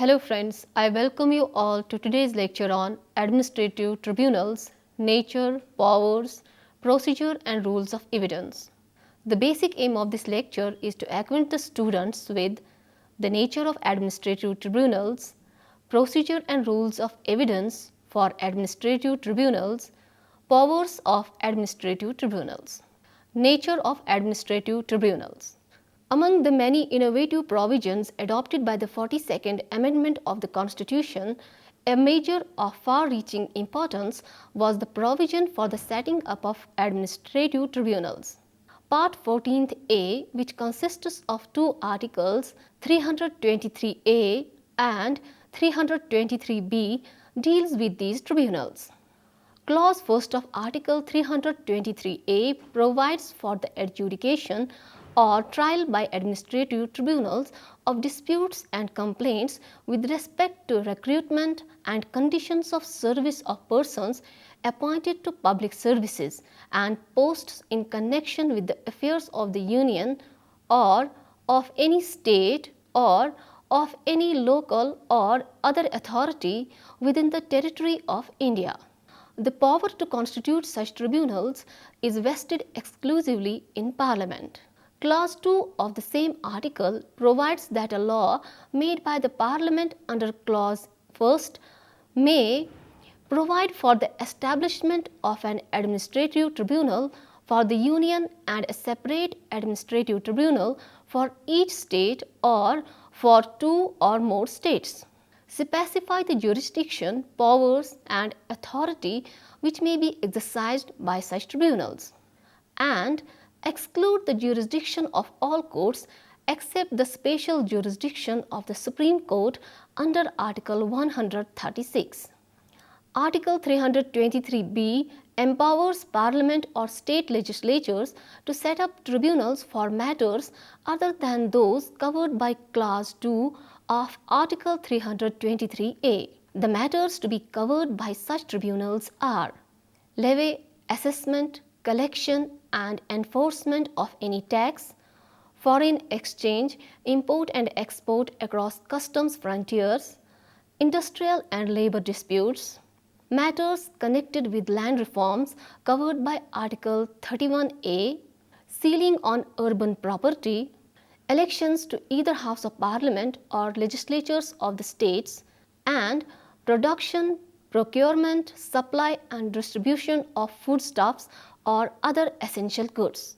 Hello friends, I welcome you all to today's lecture on Administrative Tribunals, Nature, Powers, Procedure and Rules of Evidence. The basic aim of this lecture is to acquaint the students with the nature of administrative tribunals, procedure and rules of evidence for administrative tribunals, powers of administrative tribunals. Nature of administrative tribunals. Among the many innovative provisions adopted by the 42nd Amendment of the Constitution, a measure of far-reaching importance was the provision for the setting up of administrative tribunals. Part 14A, which consists of two articles 323A and 323B, deals with these tribunals. Clause 1st of Article 323A provides for the adjudication or trial by administrative tribunals of disputes and complaints with respect to recruitment and conditions of service of persons appointed to public services and posts in connection with the affairs of the Union or of any state or of any local or other authority within the territory of India. The power to constitute such tribunals is vested exclusively in Parliament. Clause 2 of the same article provides that a law made by the Parliament under Clause 1st may provide for the establishment of an administrative tribunal for the Union and a separate administrative tribunal for each state or for two or more states. Specify the jurisdiction, powers and authority which may be exercised by such tribunals, and exclude the jurisdiction of all courts except the special jurisdiction of the Supreme Court under Article 136. Article 323B empowers Parliament or state legislatures to set up tribunals for matters other than those covered by Clause 2 of Article 323A. The matters to be covered by such tribunals are levy, assessment, collection and enforcement of any tax, foreign exchange, import and export across customs frontiers, industrial and labor disputes, matters connected with land reforms covered by Article 31A, sealing on urban property, elections to either House of Parliament or legislatures of the states, and production, procurement, supply and distribution of foodstuffs or other essential goods.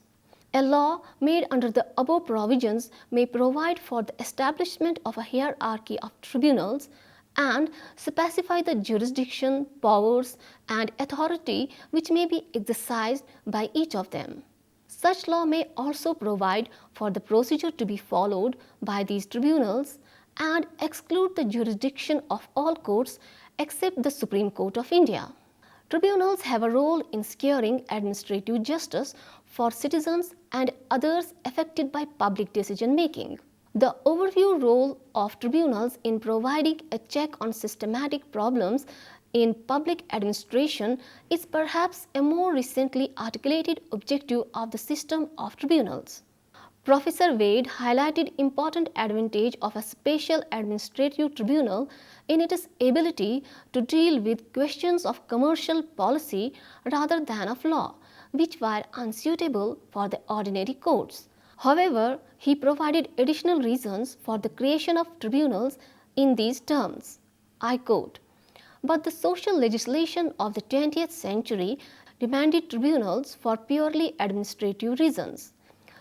A law made under the above provisions may provide for the establishment of a hierarchy of tribunals and specify the jurisdiction, powers and authority which may be exercised by each of them. Such law may also provide for the procedure to be followed by these tribunals and exclude the jurisdiction of all courts except the Supreme Court of India. Tribunals have a role in securing administrative justice for citizens and others affected by public decision making. The overview role of tribunals in providing a check on systematic problems in public administration is perhaps a more recently articulated objective of the system of tribunals. Professor Wade highlighted important advantage of a special administrative tribunal in its ability to deal with questions of commercial policy rather than of law, which were unsuitable for the ordinary courts. However, he provided additional reasons for the creation of tribunals in these terms. I quote, "But the social legislation of the 20th century demanded tribunals for purely administrative reasons.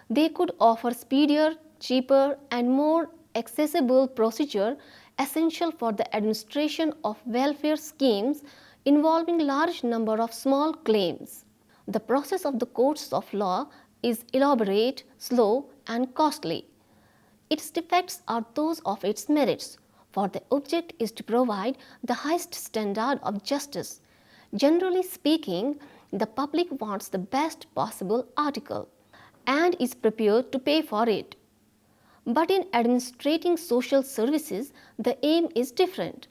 They could offer speedier, cheaper and more accessible procedure essential for the administration of welfare schemes involving large number of small claims. The process of the courts of law is elaborate, slow and costly. Its defects are those of its merits, for the object is to provide the highest standard of justice. Generally speaking, the public wants the best possible article and is prepared to pay for it. But in administrating social services, the aim is different.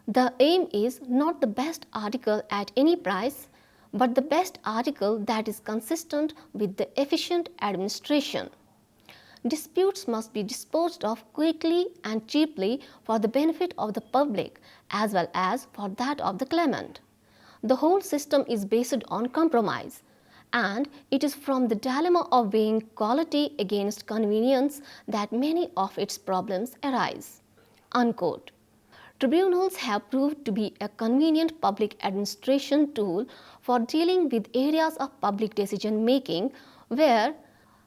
The aim is not the best article at any price, but the best article that is consistent with the efficient administration. disputes must be disposed of quickly and cheaply for the benefit of the public as well as for that of the claimant. The whole system is based on compromise, and it is from the dilemma of weighing quality against convenience that many of its problems arise." Unquote. Tribunals have proved to be a convenient public administration tool for dealing with areas of public decision making where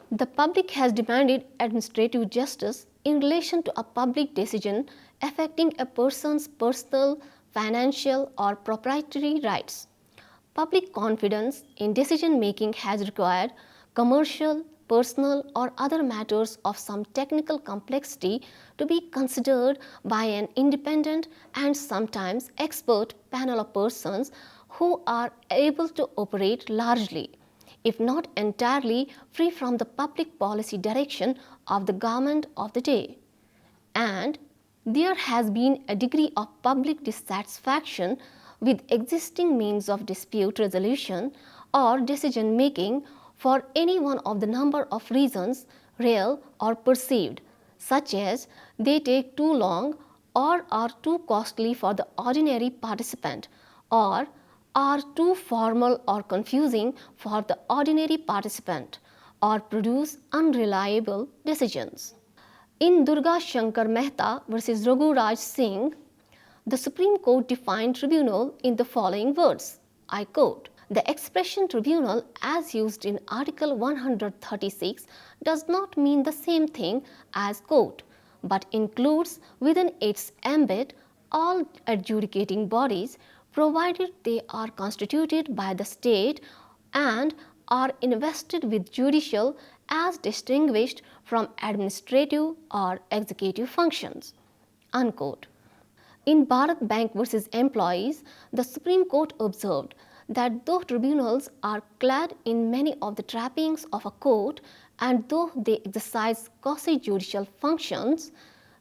the public has demanded administrative justice in relation to a public decision affecting a person's personal, financial, or proprietary rights. Public confidence in decision making has required commercial, personal, or other matters of some technical complexity to be considered by an independent and sometimes expert panel of persons who are able to operate largely, if not entirely, free from the public policy direction of the government of the day. And there has been a degree of public dissatisfaction with existing means of dispute resolution or decision making for any one of the number of reasons, real or perceived, such as they take too long or are too costly for the ordinary participant, or are too formal or confusing for the ordinary participant, or produce unreliable decisions. In Durga Shankar Mehta versus Raghu Raj Singh, the Supreme Court defined tribunal in the following words, I quote, "The expression tribunal as used in Article 136 does not mean the same thing as court, but includes within its ambit all adjudicating bodies provided they are constituted by the state and are invested with judicial as distinguished from administrative or executive functions." Unquote. In Bharat Bank versus Employees, the Supreme Court observed that though tribunals are clad in many of the trappings of a court and though they exercise quasi-judicial functions,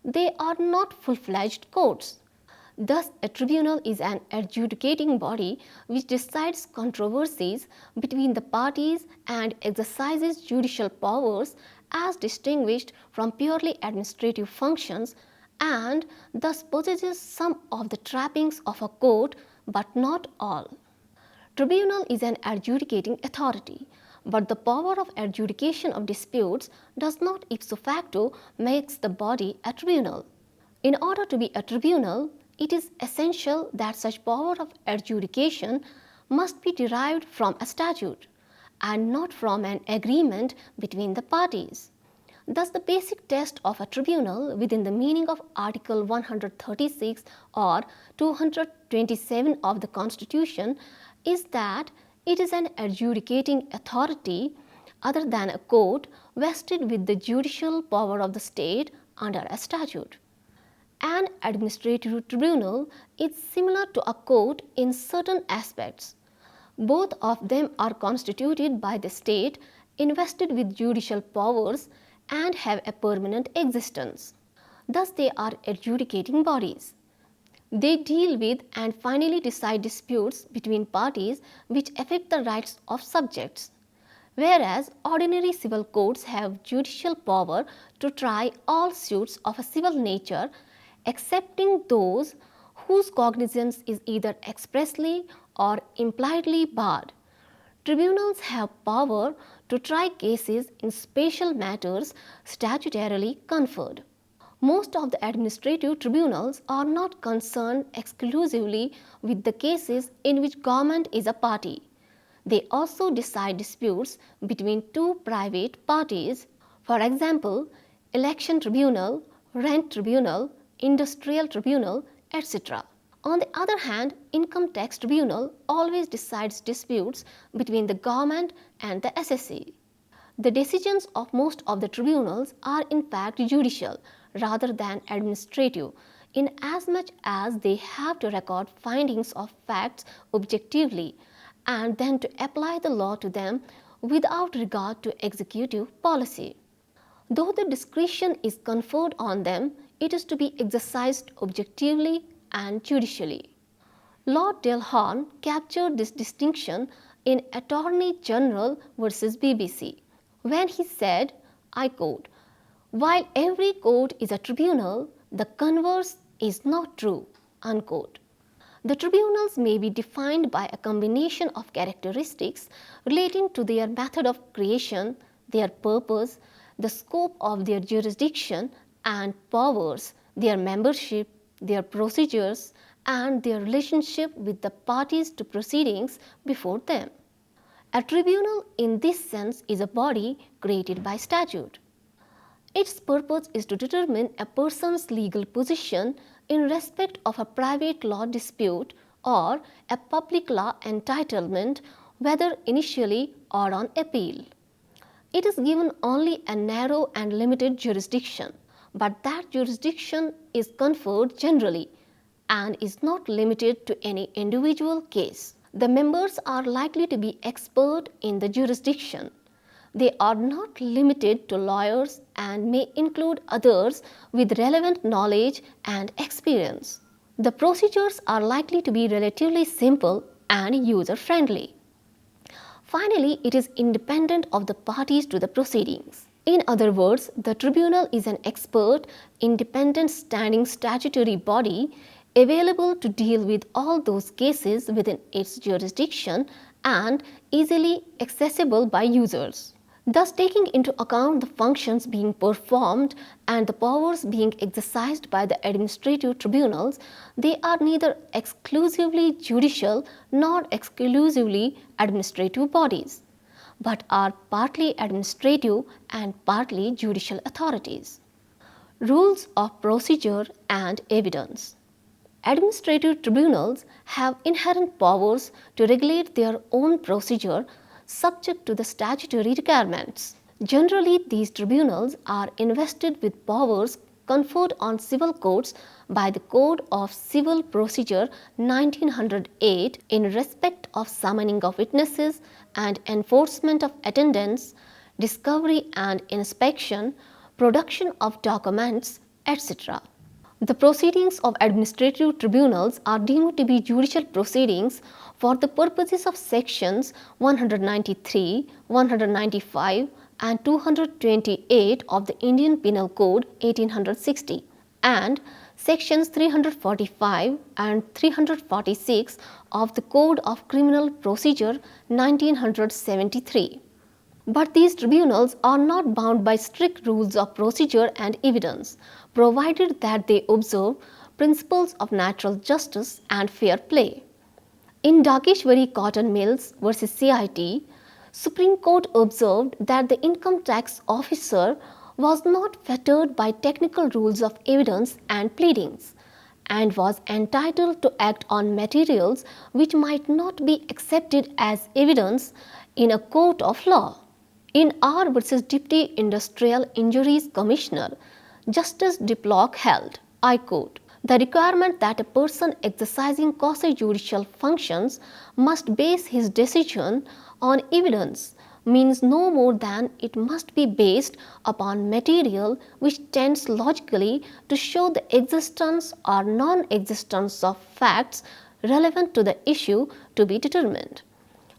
they are not full-fledged courts. Thus, a tribunal is an adjudicating body which decides controversies between the parties and exercises judicial powers as distinguished from purely administrative functions, and thus possesses some of the trappings of a court but not all. Tribunal is an adjudicating authority, but the power of adjudication of disputes does not ipso facto makes the body a tribunal. In order to be a tribunal, it is essential that such power of adjudication must be derived from a statute and not from an agreement between the parties. Thus, the basic test of a tribunal within the meaning of Article 136 or 227 of the Constitution is that it is an adjudicating authority other than a court vested with the judicial power of the state under a statute. An administrative tribunal is similar to a court in certain aspects. Both of them are constituted by the state, invested with judicial powers, and have a permanent existence. Thus, they are adjudicating bodies. They deal with and finally decide disputes between parties which affect the rights of subjects, whereas ordinary civil courts have judicial power to try all suits of a civil nature excepting those whose cognizance is either expressly or impliedly barred. Tribunals have power to try cases in special matters statutorily conferred. Most of the administrative tribunals are not concerned exclusively with the cases in which government is a party. They also decide disputes between two private parties, for example, election tribunal, rent tribunal, industrial tribunal, etc. On the other hand, income tax tribunal always decides disputes between the government and the SSC. The decisions of most of the tribunals are in fact judicial rather than administrative, in as much as they have to record findings of facts objectively and then to apply the law to them without regard to executive policy. Though the discretion is conferred on them, it is to be exercised objectively and judicially. Lord Delhorne captured this distinction in Attorney General versus BBC when he said, I quote, While every court is a tribunal, the converse is not true. Unquote. The tribunals may be defined by a combination of characteristics relating to their method of creation, their purpose, the scope of their jurisdiction and powers, their membership, their procedures, and their relationship with the parties to proceedings before them. A tribunal in this sense is a body created by statute. Its purpose is to determine a person's legal position in respect of a private law dispute or a public law entitlement, whether initially or on appeal. It is given only a narrow and limited jurisdiction, but that jurisdiction is conferred generally and is not limited to any individual case. The members are likely to be expert in the jurisdiction. They are not limited to lawyers and may include others with relevant knowledge and experience. The procedures are likely to be relatively simple and user-friendly. Finally, it is independent of the parties to the proceedings. In other words, the tribunal is an expert, independent standing statutory body available to deal with all those cases within its jurisdiction and easily accessible by users. Thus, taking into account the functions being performed and the powers being exercised by the administrative tribunals, they are neither exclusively judicial nor exclusively administrative bodies, but are partly administrative and partly judicial authorities. Rules of procedure and evidence. Administrative tribunals have inherent powers to regulate their own procedure subject to the statutory requirements. Generally, these tribunals are invested with powers conferred on civil courts by the Code of Civil Procedure 1908 in respect of summoning of witnesses and enforcement of attendance, discovery and inspection, production of documents, etc. The proceedings of administrative tribunals are deemed to be judicial proceedings for the purposes of sections 193, 195 and 228 of the Indian Penal Code 1860 and sections 345 and 346 of the Code of Criminal Procedure 1973. But these tribunals are not bound by strict rules of procedure and evidence, provided that they observe principles of natural justice and fair play. In Dageshwari Cotton Mills versus CIT, Supreme Court observed that the income tax officer was not fettered by technical rules of evidence and pleadings and was entitled to act on materials which might not be accepted as evidence in a court of law. In R versus Deputy Industrial Injuries Commissioner, Justice Diplock held, I quote, "The requirement that a person exercising quasi-judicial functions must base his decision on evidence means no more than it must be based upon material which tends logically to show the existence or non-existence of facts relevant to the issue to be determined,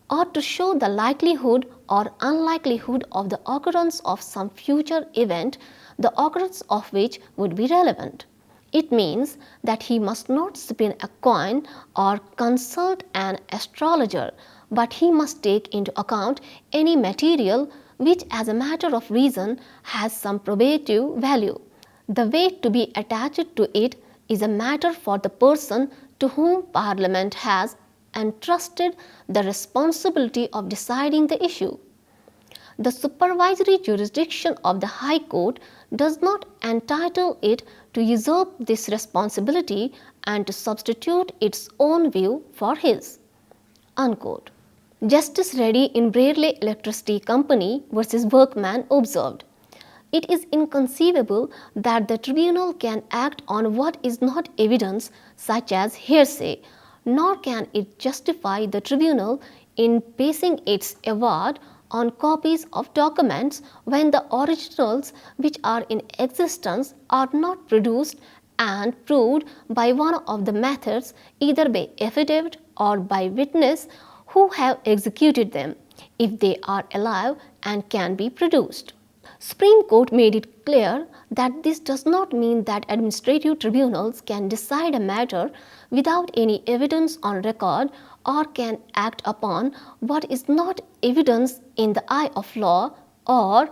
or to show the likelihood or unlikelihood of the occurrence of some future event, the occurrence of which would be relevant. It means that he must not spin a coin or consult an astrologer, but he must take into account any material which as a matter of reason has some probative value. The weight to be attached to it is a matter for the person to whom Parliament has entrusted the responsibility of deciding the issue. The supervisory jurisdiction of the High Court does not entitle it to usurp this responsibility and to substitute its own view for his." Unquote. Justice Reddy in Brearley Electricity Company versus Workman observed, "It is inconceivable that the tribunal can act on what is not evidence such as hearsay, nor can it justify the tribunal in basing its award on copies of documents when the originals which are in existence are not produced and proved by one of the methods, either by affidavit or by witness who have executed them, if they are alive and can be produced." Supreme Court made it clear that this does not mean that administrative tribunals can decide a matter without any evidence on record or can act upon what is not evidence in the eye of law or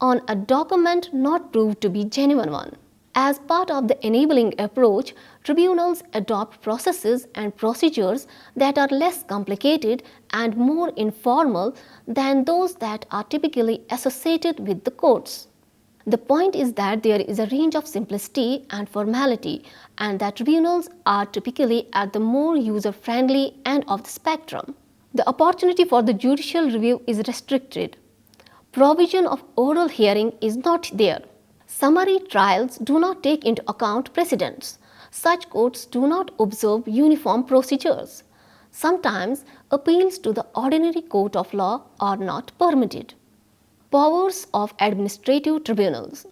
on a document not proved to be genuine one. As part of the enabling approach, tribunals adopt processes and procedures that are less complicated and more informal than those that are typically associated with the courts. The point is that there is a range of simplicity and formality, and that tribunals are typically at the more user-friendly end of the spectrum. The opportunity for the judicial review is restricted. Provision of oral hearing is not there. Summary trials do not take into account precedents. Such courts do not observe uniform procedures. Sometimes appeals to the ordinary court of law are not permitted. Powers of administrative tribunals.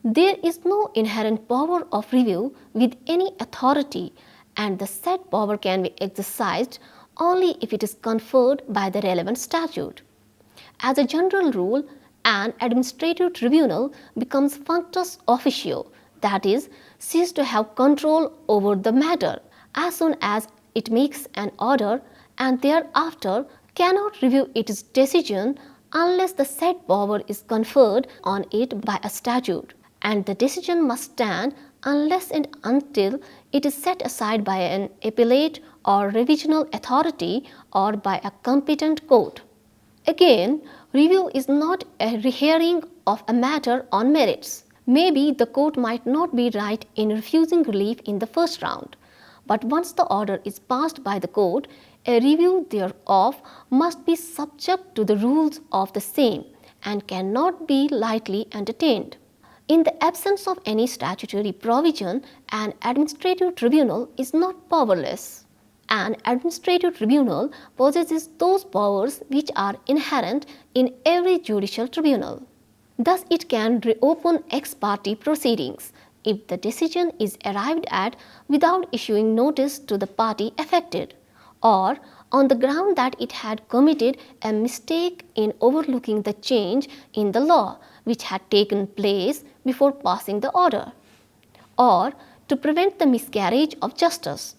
There is no inherent power of review with any authority, and the said power can be exercised only if it is conferred by the relevant statute. As a general rule, an administrative tribunal becomes functus officio, that is, ceases to have control over the matter as soon as it makes an order, and thereafter cannot review its decision unless the said power is conferred on it by a statute, and the decision must stand unless and until it is set aside by an appellate or revisional authority or by a competent court. Again, review is not a rehearing of a matter on merits. Maybe the court might not be right in refusing relief in the first round, but once the order is passed by the court, a review thereof must be subject to the rules of the same and cannot be lightly entertained. In the absence of any statutory provision, an administrative tribunal is not powerless. An administrative tribunal possesses those powers which are inherent in every judicial tribunal. Thus, it can reopen ex parte proceedings if the decision is arrived at without issuing notice to the party affected, or on the ground that it had committed a mistake in overlooking the change in the law which had taken place before passing the order, or to prevent the miscarriage of justice,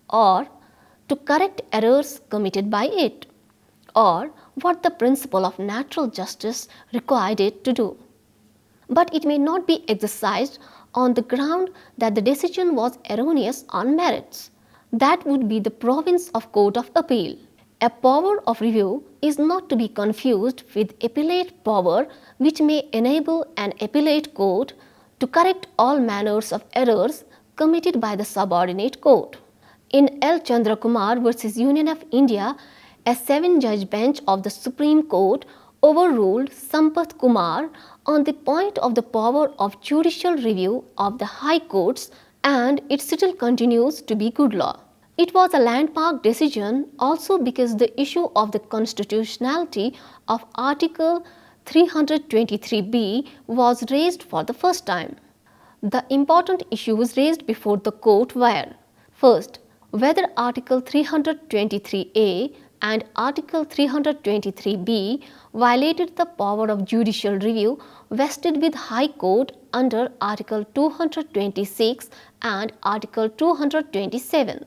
or to correct errors committed by it, or what the principle of natural justice required it to do. But it may not be exercised on the ground that the decision was erroneous on merits. That would be the province of Court of Appeal. A power of review is not to be confused with appellate power, which may enable an appellate court to correct all manners of errors committed by the subordinate court. In L. Chandrakumar v. Union of India, a 7-judge bench of the Supreme Court overruled Sampath Kumar on the point of the power of judicial review of the High Courts, and it still continues to be good law. It was a landmark decision also because the issue of the constitutionality of Article 323B was raised for the first time. The important issues raised before the court were: first, whether Article 323A and Article 323B violated the power of judicial review vested with High Court under Article 226 and Article 227.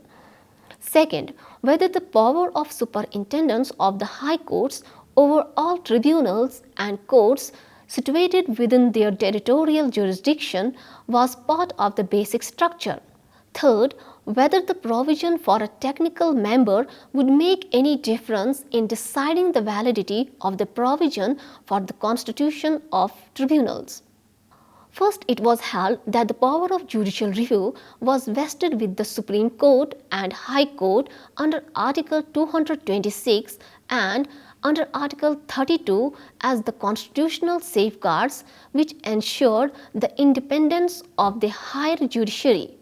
Second, whether the power of superintendents of the High Courts over all tribunals and courts situated within their territorial jurisdiction was part of the basic structure. Third, whether the provision for a technical member would make any difference in deciding the validity of the provision for the constitution of tribunals. First, it was held that the power of judicial review was vested with the Supreme Court and High Court under Article 226 and under Article 32 as the constitutional safeguards which ensured the independence of the higher judiciary.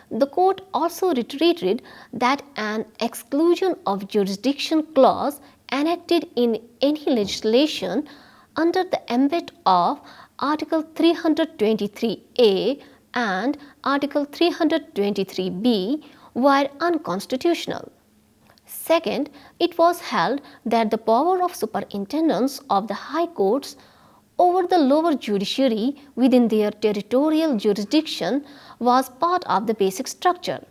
The court also reiterated that an exclusion of jurisdiction clause enacted in any legislation under the ambit of Article 323A and Article 323B were unconstitutional. Second, it was held that the power of superintendents of the High Courts over the lower judiciary within their territorial jurisdiction was part of the basic structure.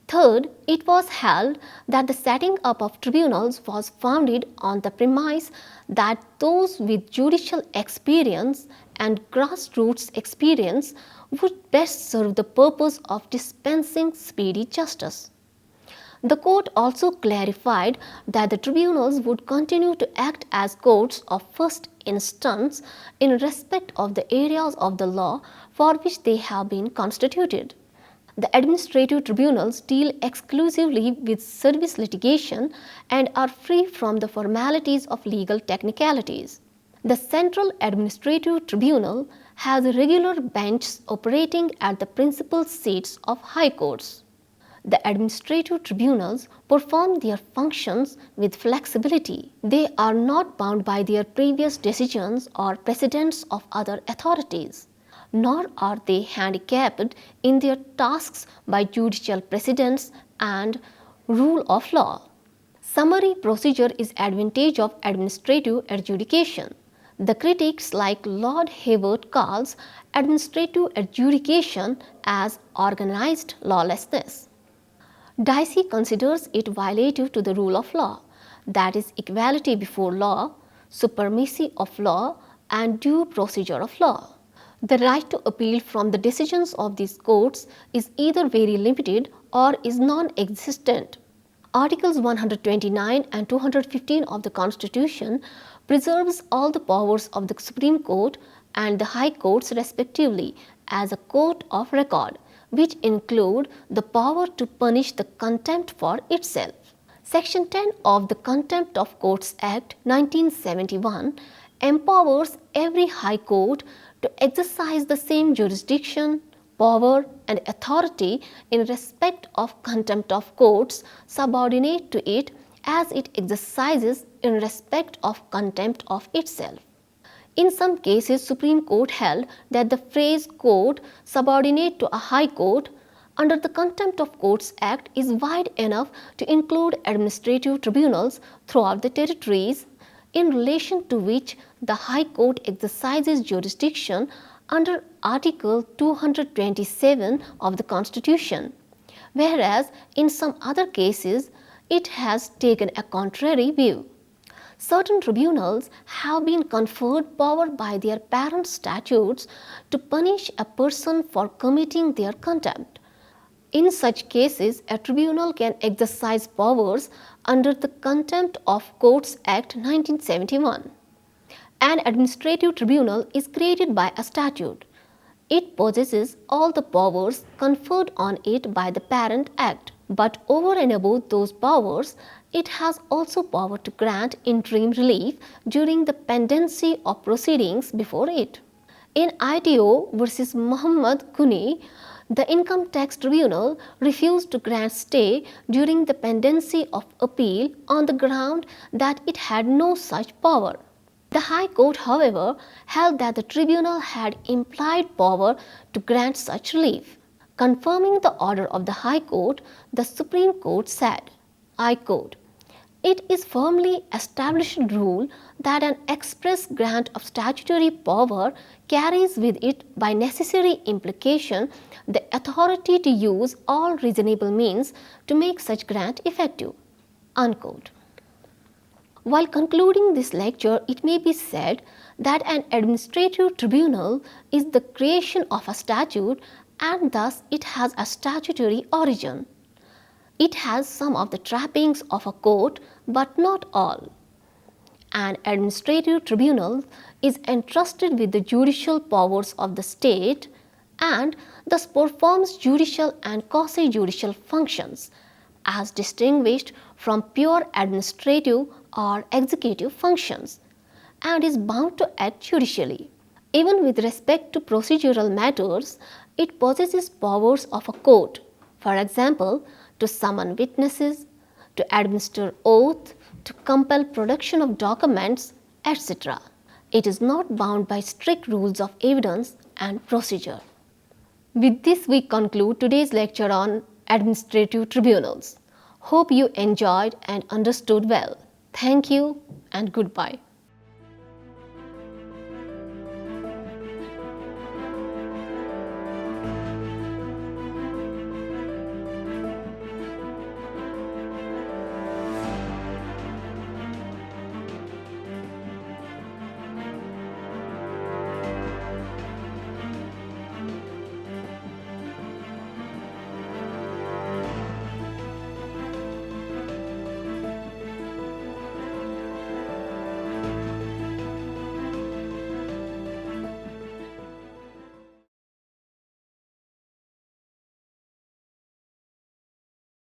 Third, it was held that the setting up of tribunals was founded on the premise that those with judicial experience and grassroots experience would best serve the purpose of dispensing speedy justice. The court also clarified that the tribunals would continue to act as courts of first instance in respect of the areas of the law for which they have been constituted. The administrative tribunals deal exclusively with service litigation and are free from the formalities of legal technicalities. The Central Administrative Tribunal has regular benches operating at the principal seats of high courts. The administrative tribunals perform their functions with flexibility. They are not bound by their previous decisions or precedents of other authorities, nor are they handicapped in their tasks by judicial precedents and rule of law. Summary procedure is advantage of administrative adjudication. The critics like Lord Hayward calls administrative adjudication as organized lawlessness. Dicey considers it violative to the rule of law, that is equality before law, supremacy of law and due procedure of law. The right to appeal from the decisions of these courts is either very limited or is non-existent. Articles 129 and 215 of the Constitution preserves all the powers of the Supreme Court and the High Courts respectively as a court of record, which include the power to punish the contempt for itself. Section 10 of the Contempt of Courts Act 1971 empowers every High Court to exercise the same jurisdiction, power and authority in respect of contempt of courts subordinate to it as it exercises in respect of contempt of itself. In some cases, Supreme Court held that the phrase court subordinate to a high court under the Contempt of Courts Act is wide enough to include administrative tribunals throughout the territories in relation to which the High Court exercises jurisdiction under Article 227 of the Constitution, whereas in some other cases it has taken a contrary view. Certain tribunals have been conferred power by their parent statutes to punish a person for committing their contempt. In such cases, a tribunal can exercise powers under the Contempt of Courts Act 1971. An administrative tribunal is created by a statute. It possesses all the powers conferred on it by the parent act, but over and above those powers, it has also power to grant interim relief during the pendency of proceedings before it. In ITO versus Muhammad Kuni, the Income Tax Tribunal refused to grant stay during the pendency of appeal on the ground that it had no such power. The High Court, however, held that the tribunal had implied power to grant such relief. Confirming the order of the High Court, the Supreme Court said, I quote, "It is firmly established rule that an express grant of statutory power carries with it by necessary implication the authority to use all reasonable means to make such grant effective." Unquote. While concluding this lecture, it may be said that an administrative tribunal is the creation of a statute and thus it has a statutory origin. It has some of the trappings of a court but not all. An administrative tribunal is entrusted with the judicial powers of the state and thus performs judicial and quasi-judicial functions as distinguished from pure administrative or executive functions and is bound to act judicially. Even with respect to procedural matters, it possesses powers of a court, for example, to summon witnesses, to administer oath, to compel production of documents, etc. It is not bound by strict rules of evidence and procedure. With this, we conclude today's lecture on administrative tribunals. Hope you enjoyed and understood well. Thank you and goodbye.